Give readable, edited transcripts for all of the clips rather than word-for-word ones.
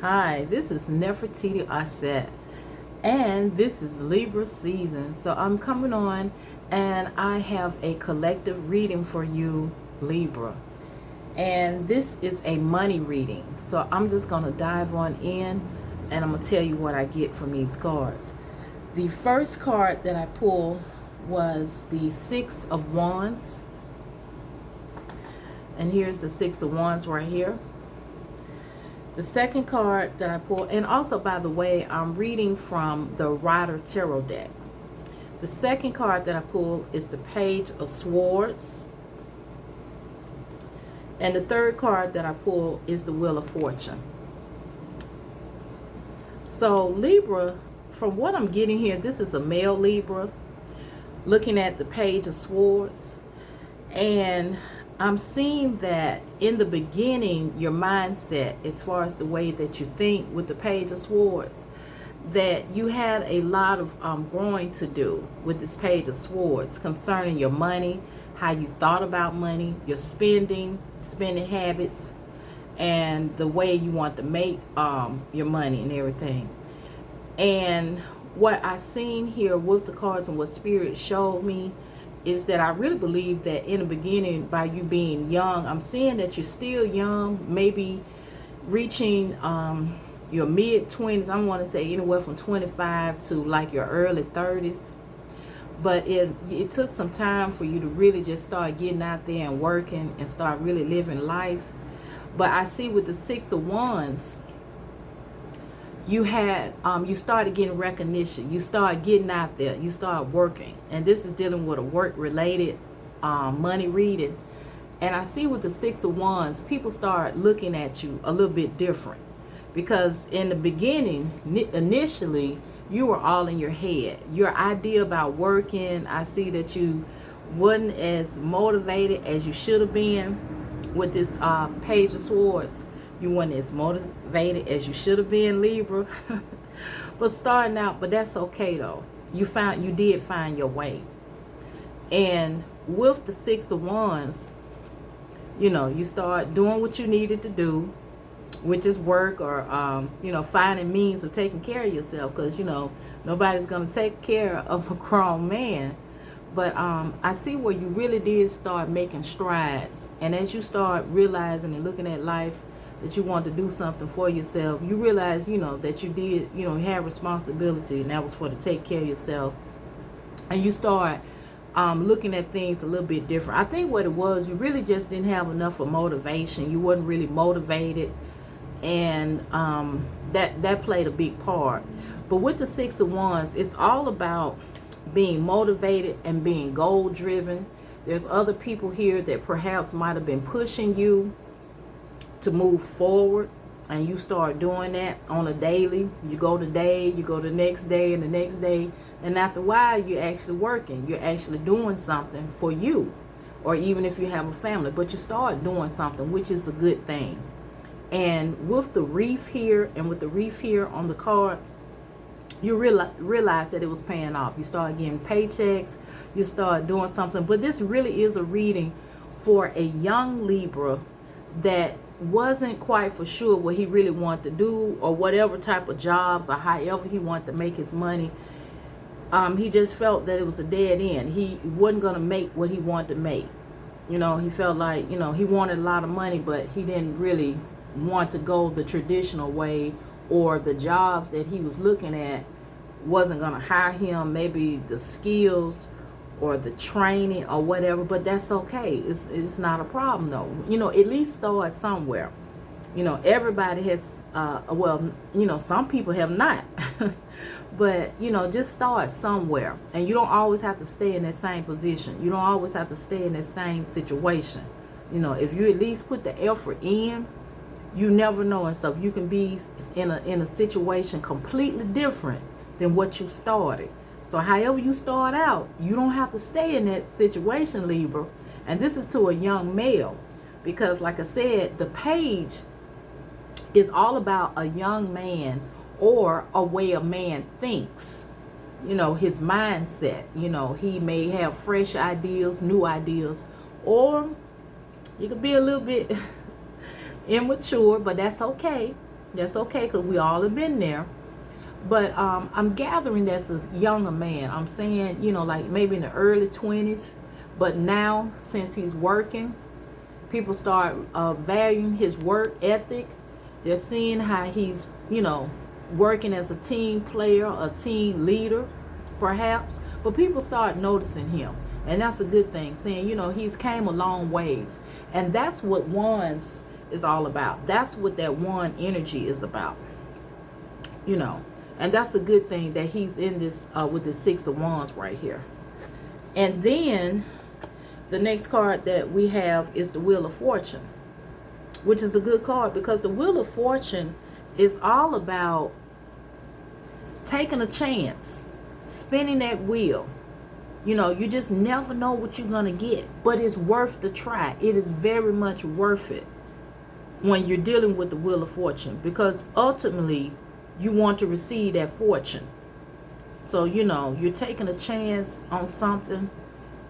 Hi, this is Nefertiti Asset, and this is Libra season. So I'm coming on, and I have a collective reading for you, Libra. And this is a money reading. So I'm just going to dive on in, and I'm going to tell you what I get from these cards. The first card that I pulled was the Six of Wands. And here's the Six of Wands right here. The second card that I pulled, and also, by the way, I'm reading from the Rider Tarot deck. The second card that I pulled is the Page of Swords. And the third card that I pulled is the Wheel of Fortune. So Libra, from what I'm getting here, this is a male Libra looking at the Page of Swords. And I'm seeing that in the beginning, your mindset, as far as the way that you think with the Page of Swords, that you had a lot of growing to do with this Page of Swords concerning your money, how you thought about money, your spending habits, and the way you want to make your money and everything. And what I seen here with the cards and what Spirit showed me is that I really believe that in the beginning, by you being young, I'm seeing that you're still young, maybe reaching your mid-20s. I want to say anywhere from 25 to like your early 30s. But it took some time for you to really just start getting out there and working and start really living life. But I see with the Six of Wands, you had you started getting recognition, you started getting out there, you started working, and this is dealing with a work related money reading. And I see with the Six of Wands, people start looking at you a little bit different, because in the beginning, initially, you were all in your head. Your idea about working, I see that you wasn't as motivated as you should have been with this Page of Swords. You weren't as motivated as you should have been, Libra. But starting out, but that's okay though. You did find your way. And with the Six of Wands, you start doing what you needed to do, which is work, or finding means of taking care of yourself, because nobody's gonna take care of a grown man. But I see where you really did start making strides, and as you start realizing and looking at life, that you want to do something for yourself, you realize, that you did, have responsibility, and that was for to take care of yourself. And you start looking at things a little bit different. I think what it was, you really just didn't have enough of motivation. You wasn't really motivated, and that played a big part. But with the Six of Wands, it's all about being motivated and being goal driven. There's other people here that perhaps might have been pushing you to move forward, and you start doing that on a daily. You go today, you go the next day, and the next day, and after a while, you're actually working. You're actually doing something for you, or even if you have a family, but you start doing something, which is a good thing. And with the reef here, and with the reef here on the card, you realize that it was paying off. You start getting paychecks, you start doing something. But this really is a reading for a young Libra that wasn't quite for sure what he really wanted to do, or whatever type of jobs, or however he wanted to make his money. He just felt that it was a dead end. He wasn't going to make what he wanted to make. He felt like, he wanted a lot of money, but he didn't really want to go the traditional way, or the jobs that he was looking at wasn't going to hire him, maybe the skills or the training or whatever. But that's okay. It's not a problem though. At least start somewhere. Everybody has some people have not. But just start somewhere. And you don't always have to stay in that same position. You don't always have to stay in that same situation. If you at least put the effort in, you never know and stuff. You can be in a situation completely different than what you started. So however you start out, you don't have to stay in that situation, Libra. And this is to a young male, because like I said, the page is all about a young man, or a way a man thinks. His mindset. He may have fresh ideas, new ideas, or he could be a little bit immature, but that's okay. That's okay, because we all have been there. But I'm gathering that's a younger man. I'm saying, like maybe in the early 20s. But now, since he's working, people start valuing his work ethic. They're seeing how he's, working as a team player, a team leader, perhaps. But people start noticing him. And that's a good thing, saying, he's came a long ways. And that's what wands is all about. That's what that wand energy is about. And that's a good thing that he's in this with the Six of Wands right here. And then the next card that we have is the Wheel of Fortune, which is a good card because the Wheel of Fortune is all about taking a chance, spinning that wheel. You just never know what you're going to get, but it's worth the try. It is very much worth it when you're dealing with the Wheel of Fortune, because ultimately you want to receive that fortune. So, you're taking a chance on something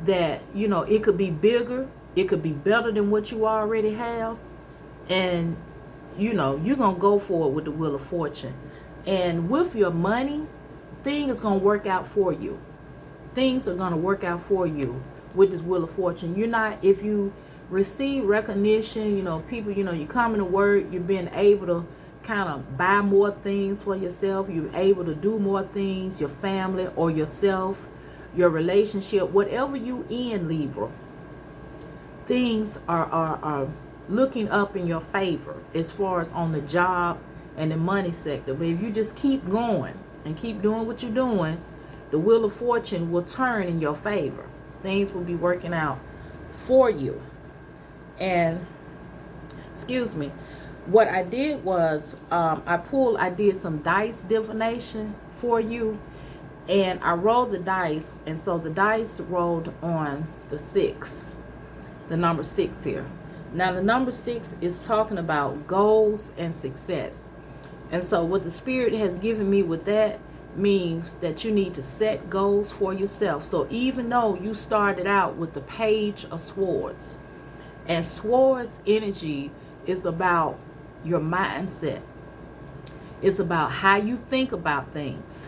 that, it could be bigger. It could be better than what you already have. And, you're going to go for it with the Wheel of Fortune. And with your money, things are going to work out for you. Things are going to work out for you with this Wheel of Fortune. If you receive recognition, people, you're coming to work, you've been able to kind of buy more things for yourself. You're able to do more things, your family or yourself, your relationship, whatever you in, Libra. Things are looking up in your favor as far as on the job and the money sector. But if you just keep going and keep doing what you're doing, the Wheel of Fortune will turn in your favor. Things will be working out for you. And, excuse me, what I did was I did some dice divination for you, and I rolled the dice, and so the dice rolled on the 6, the number 6 here. Now the number 6 is talking about goals and success, and so what the Spirit has given me with that means that you need to set goals for yourself. So even though you started out with the Page of Swords, and Swords energy is about your mindset. It's about how you think about things,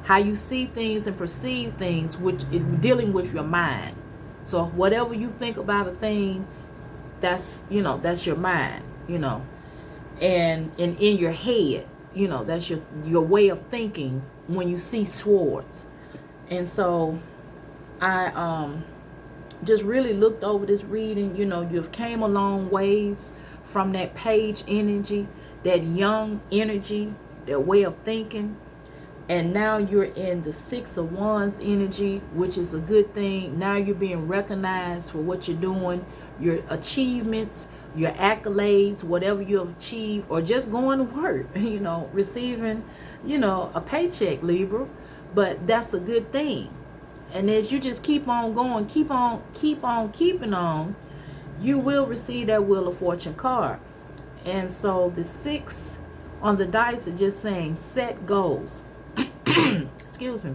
how you see things and perceive things, which is dealing with your mind. So whatever you think about a thing, that's your mind, and in your head, that's your way of thinking when you see swords. And so I just really looked over this reading. You've came a long ways from that Page energy, that young energy, that way of thinking. And now you're in the Six of Wands energy, which is a good thing. Now you're being recognized for what you're doing, your achievements, your accolades, whatever you have achieved, or just going to work, receiving, a paycheck, Libra. But that's a good thing. And as you just keep on going, keep on keeping on, you will receive that Wheel of Fortune card. And so the 6 on the dice are just saying set goals. Excuse me.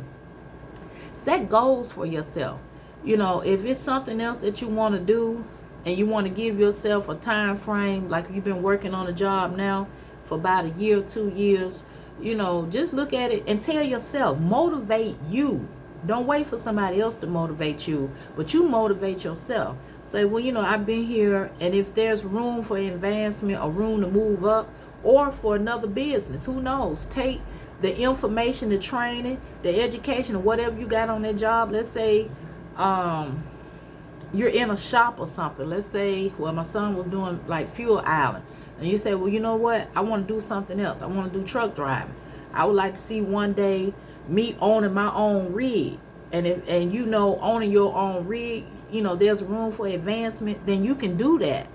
Set goals for yourself. If it's something else that you want to do and you want to give yourself a time frame, like you've been working on a job now for about a year or 2 years, just look at it and tell yourself, motivate you. Don't wait for somebody else to motivate you, but you motivate yourself. Say, well, I've been here, and if there's room for advancement or room to move up or for another business, who knows? Take the information, the training, the education, or whatever you got on that job. Let's say you're in a shop or something. Let's say, well, my son was doing like fuel island. And you say, well, you know what? I want to do something else. I want to do truck driving. I would like to see one day me owning my own rig. And owning your own rig, there's room for advancement, then you can do that.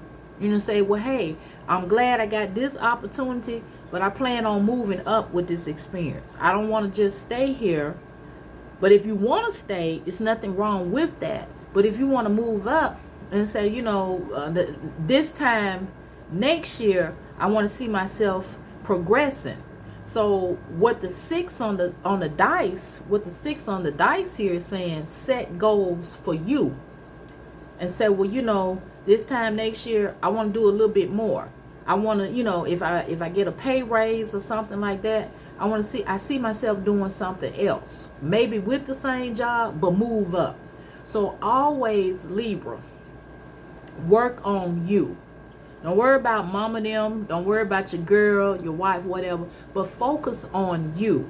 Say, well, hey, I'm glad I got this opportunity, but I plan on moving up with this experience. I don't want to just stay here. But if you want to stay, it's nothing wrong with that. But if you want to move up and say, this time next year, I want to see myself progressing. So what the 6 on the dice here is saying, set goals for you. And say, well, this time next year, I want to do a little bit more. I want to, if I get a pay raise or something like that, I see myself doing something else, maybe with the same job, but move up. So always, Libra, work on you. Don't worry about mama them. Don't worry about your girl, your wife, whatever. But focus on you.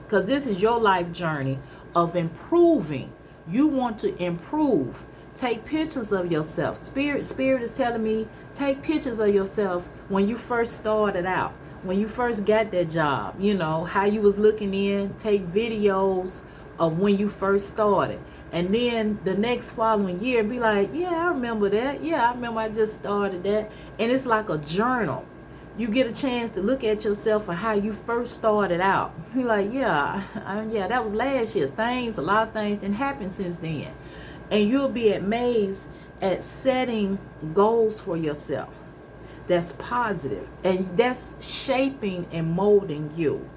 Because this is your life journey of improving. You want to improve. Take pictures of yourself. Spirit is telling me, take pictures of yourself when you first started out. When you first got that job. How you was looking in. Take videos of when you first started. And then the next following year, be like, yeah, I remember that. Yeah, I remember I just started that. And it's like a journal. You get a chance to look at yourself for how you first started out. You're like, yeah, that was last year. A lot of things didn't happen since then. And you'll be amazed at setting goals for yourself. That's positive. And that's shaping and molding you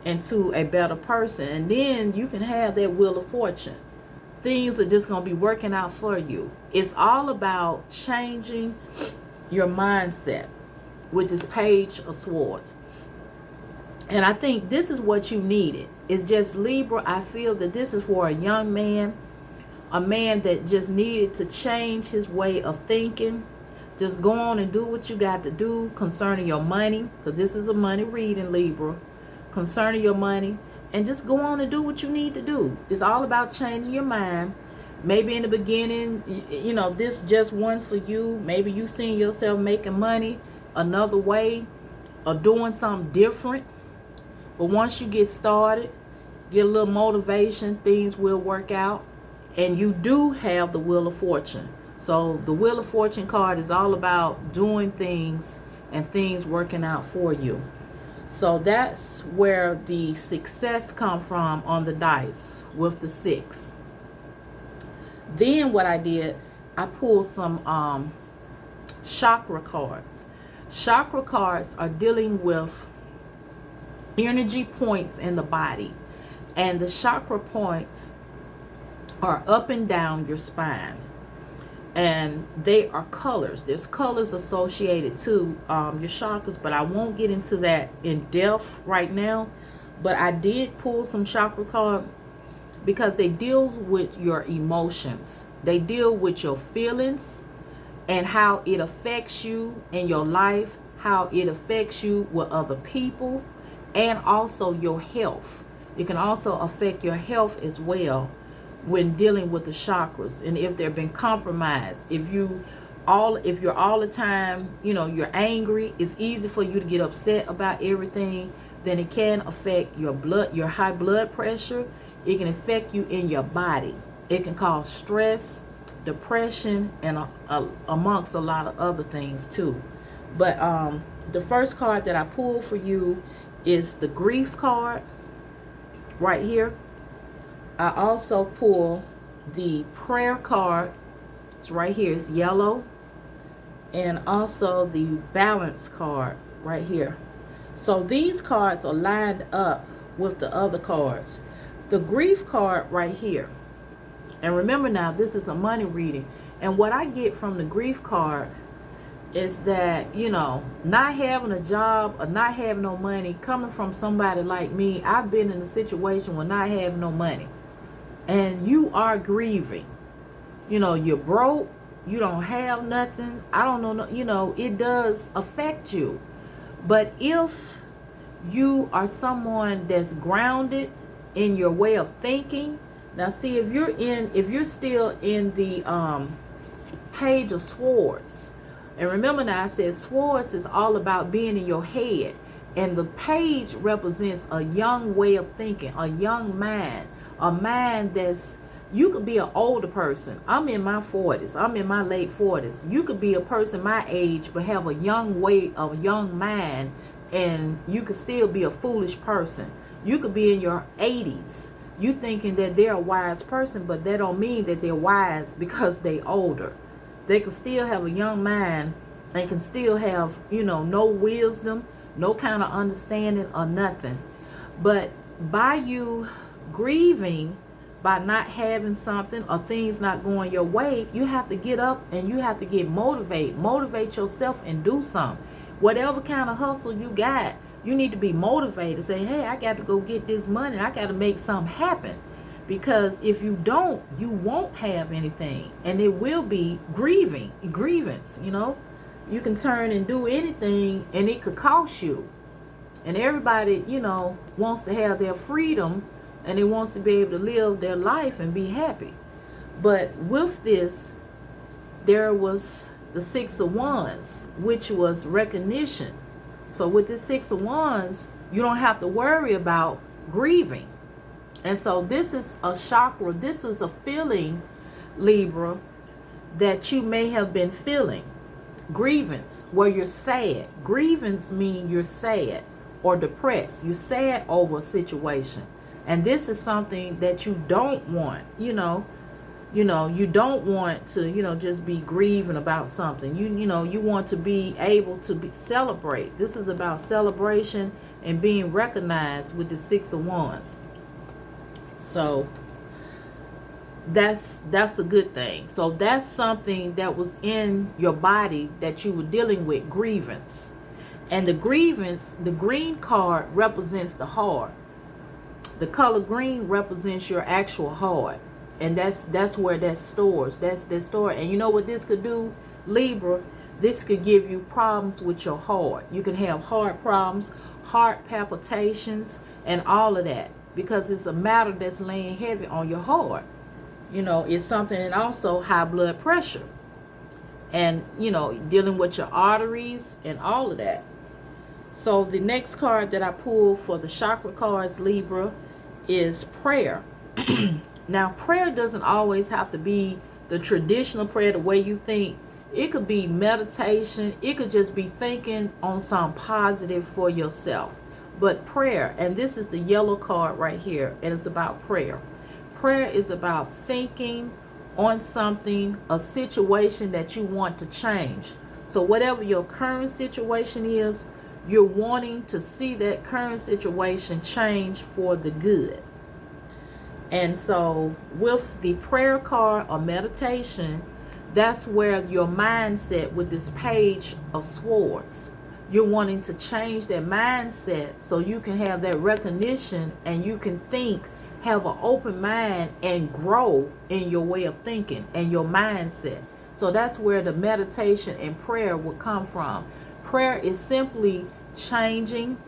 into a better person. And then you can have that wheel of fortune. Things are just going to be working out for you. It's all about changing your mindset with this page of swords. And I think this is what you needed. It's just, Libra, I feel that this is for a young man, a man that just needed to change his way of thinking. Just go on and do what you got to do concerning your money, because this is a money reading, Libra, concerning your money. And just go on and do what you need to do. It's all about changing your mind. Maybe in the beginning, this just one for you. Maybe you seen yourself making money another way or doing something different. But once you get started, get a little motivation, things will work out. And you do have the Wheel of Fortune. So the Wheel of Fortune card is all about doing things and things working out for you. So that's where the success come from on the dice with the 6. Then what I did, I pulled some chakra cards. Chakra cards are dealing with energy points in the body. And the chakra points are up and down your spine. And they are colors. There's colors associated to your chakras, but I won't get into that in depth right now. But I did pull some chakra cards because they deal with your emotions. They deal with your feelings and how it affects you in your life, how it affects you with other people, and also your health. It can also affect your health as well when dealing with the chakras, and if they've been compromised. If you're all the time, you're angry, it's easy for you to get upset about everything. Then it can affect your high blood pressure. It can affect you in your body. It can cause stress, depression, and amongst a lot of other things too. But the first card that I pulled for you is the grief card right here. I also pull the prayer card. It's right here. It's yellow. And also the balance card right here. So these cards are lined up with the other cards. The grief card right here. And remember now, this is a money reading. And what I get from the grief card is that, not having a job or not having no money, coming from somebody like me, I've been in a situation where not having no money. And you are grieving. You're broke. You don't have nothing. I don't know. It does affect you. But if you are someone that's grounded in your way of thinking, now see, if you're still in the page of swords, and remember now I said swords is all about being in your head, and the page represents a young way of thinking, a young mind. A mind you could be an older person. I'm in my 40s. I'm in my late 40s. You could be a person my age, but have a young mind, and you could still be a foolish person. You could be in your 80s. You thinking that they're a wise person, but that don't mean that they're wise because they older. They can still have a young mind and can still have, no wisdom, no kind of understanding or nothing. But by you grieving, by not having something or things not going your way, you have to get up and you have to get motivate yourself and do something. whatever kind of hustle you got, you need to be motivated. Say, hey, I got to go get this money. I got to make something happen. Because if you don't, you won't have anything. And it will be grievance, you know. You can turn and do anything and it could cost you. And everybody, you know, wants to have their freedom and they wants to be able to live their life and be happy. But with this, there was the Six of Wands, which was recognition. So with the Six of Wands, you don't have to worry about grieving. And so this is a chakra, this is a feeling, Libra, that you may have been feeling. Grievance, where you're sad. Grievance means you're sad or depressed. You're sad over a situation. And this is something that you don't want, you know, you don't want to, just be grieving about something. You want to be able to celebrate. This is about celebration and being recognized with the Six of Wands. So that's a good thing. So that's something that was in your body that you were dealing with, grievance. And the grievance, the green card represents the heart. The color green represents your actual heart. And that's where that stores. That's stored. And you know what this could do, Libra? This could give you problems with your heart. You can have heart problems, heart palpitations, and all of that. Because it's a matter that's laying heavy on your heart. It's something, and also high blood pressure. And, dealing with your arteries and all of that. So the next card that I pulled for the chakra cards, Libra, is prayer. Now, prayer doesn't always have to be the traditional prayer, the way you think. It could be meditation. It could just be thinking on something positive for yourself. But prayer, and this is the yellow card right here, and it's about prayer. Prayer is about thinking on something, a situation that you want to change. So whatever your current situation is, you're wanting to see that current situation change for the good. And so with the prayer card or meditation, that's where your mindset with this Page of Swords, you're wanting to change that mindset so you can have that recognition and you can think, have an open mind and grow in your way of thinking and your mindset. So that's where the meditation and prayer will come from. Prayer is simply changing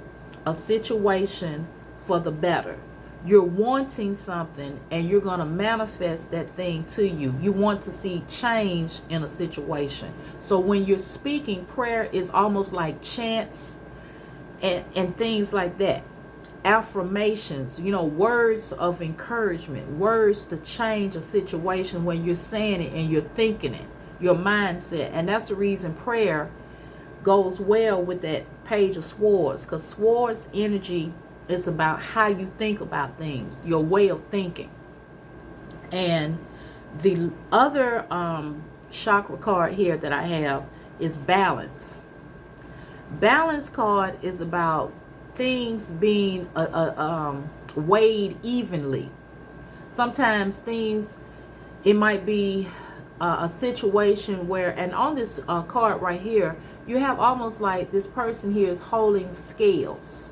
a situation for the better. You're wanting something and you're going to manifest that thing to you. You want to see change in a situation. So when you're speaking, prayer is almost like chants and things like that. Affirmations, words of encouragement, words to change a situation when you're saying it and you're thinking it, your mindset. And that's the reason prayer goes well with that Page of Swords, because swords energy is about how you think about things, your way of thinking. And the other chakra card here that I have is balance. Balance card is about things being weighed evenly. Sometimes things, it might be a situation where, and on this card right here, you have almost like this person here is holding scales.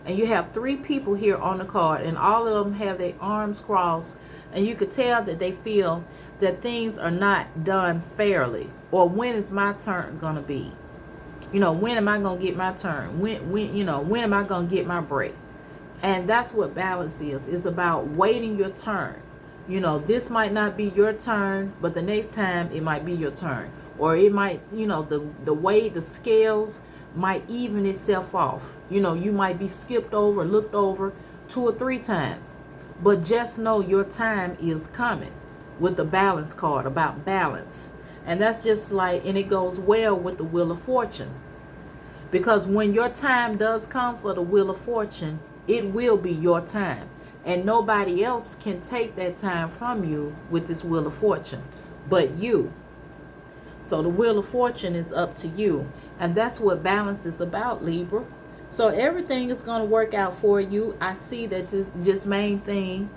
And you have 3 people here on the card, and all of them have their arms crossed, and you could tell that they feel that things are not done fairly, or when is my turn gonna be? When am I gonna get my turn? When am I gonna get my break? And that's what balance is. It's about waiting your turn. This might not be your turn, but the next time it might be your turn, or it might, the way the scales might even itself off. You might be skipped over, looked over 2 or 3 times. But just know your time is coming with the balance card, about balance. And that's just like, and it goes well with the Wheel of Fortune. Because when your time does come for the Wheel of Fortune, it will be your time. And nobody else can take that time from you with this Wheel of Fortune but you. So the Wheel of Fortune is up to you. And that's what balance is about, Libra. So everything is going to work out for you. I see that this main thing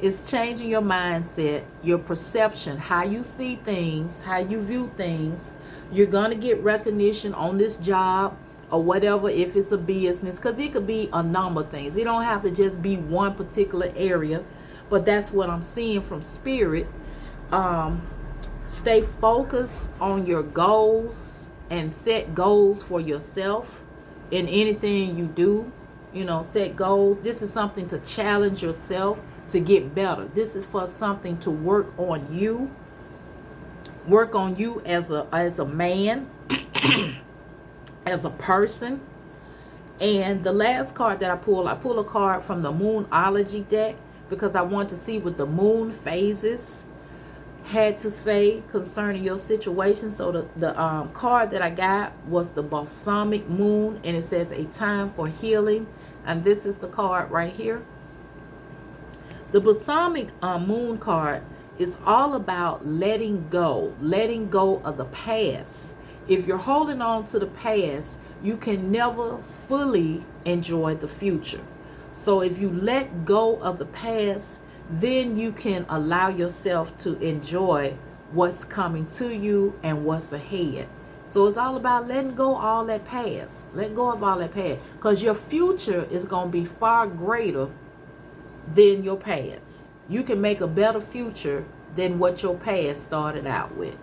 is changing your mindset, your perception, how you see things, how you view things. You're going to get recognition on this job. or whatever, if it's a business, because it could be a number of things. It don't have to just be one particular area, but that's what I'm seeing from spirit. Stay focused on your goals and set goals for yourself in anything you do. Set goals. This is something to challenge yourself to get better. This is for something to work on you. Work on you as a man, as a person. And the last card that I pull a card from the Moonology deck, because I want to see what the moon phases had to say concerning your situation. So the card that I got was the Balsamic Moon, and it says a time for healing. And this is the card right here. The Balsamic Moon card is all about letting go of the past. If you're holding on to the past, you can never fully enjoy the future. So if you let go of the past, then you can allow yourself to enjoy what's coming to you and what's ahead. So it's all about letting go all that past. Let go of all that past, because your future is going to be far greater than your past. You can make a better future than what your past started out with.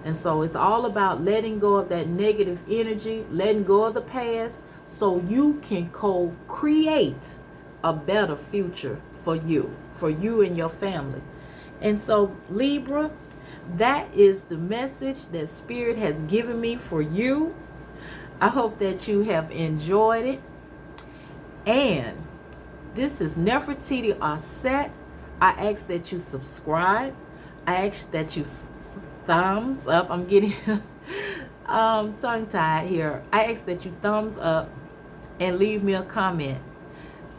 And so it's all about letting go of that negative energy, letting go of the past, so you can co-create a better future for you and your family. And so, Libra, that is the message that Spirit has given me for you. I hope that you have enjoyed it. And this is Nefertiti Aset. I ask that you subscribe. I ask that you thumbs up. I'm getting tongue-tied here. I ask that you thumbs up and leave me a comment.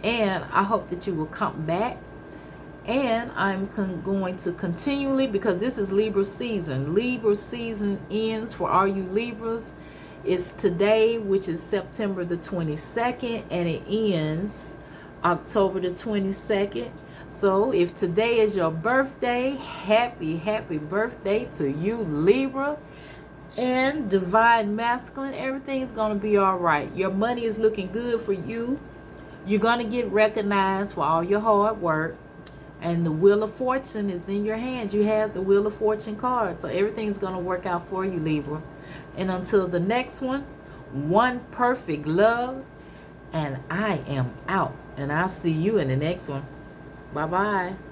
And I hope that you will come back. And I'm going to continually, because this is Libra season. Libra season ends for all you Libras. It's today, which is September the 22nd, and it ends October the 22nd. So if today is your birthday, happy birthday to you, Libra. And Divine Masculine, everything's going to be all right. Your money is looking good for you. You're going to get recognized for all your hard work. And the Wheel of Fortune is in your hands. You have the Wheel of Fortune card. So everything's going to work out for you, Libra. And until the next one perfect love. And I am out. And I'll see you in the next one. Bye-bye.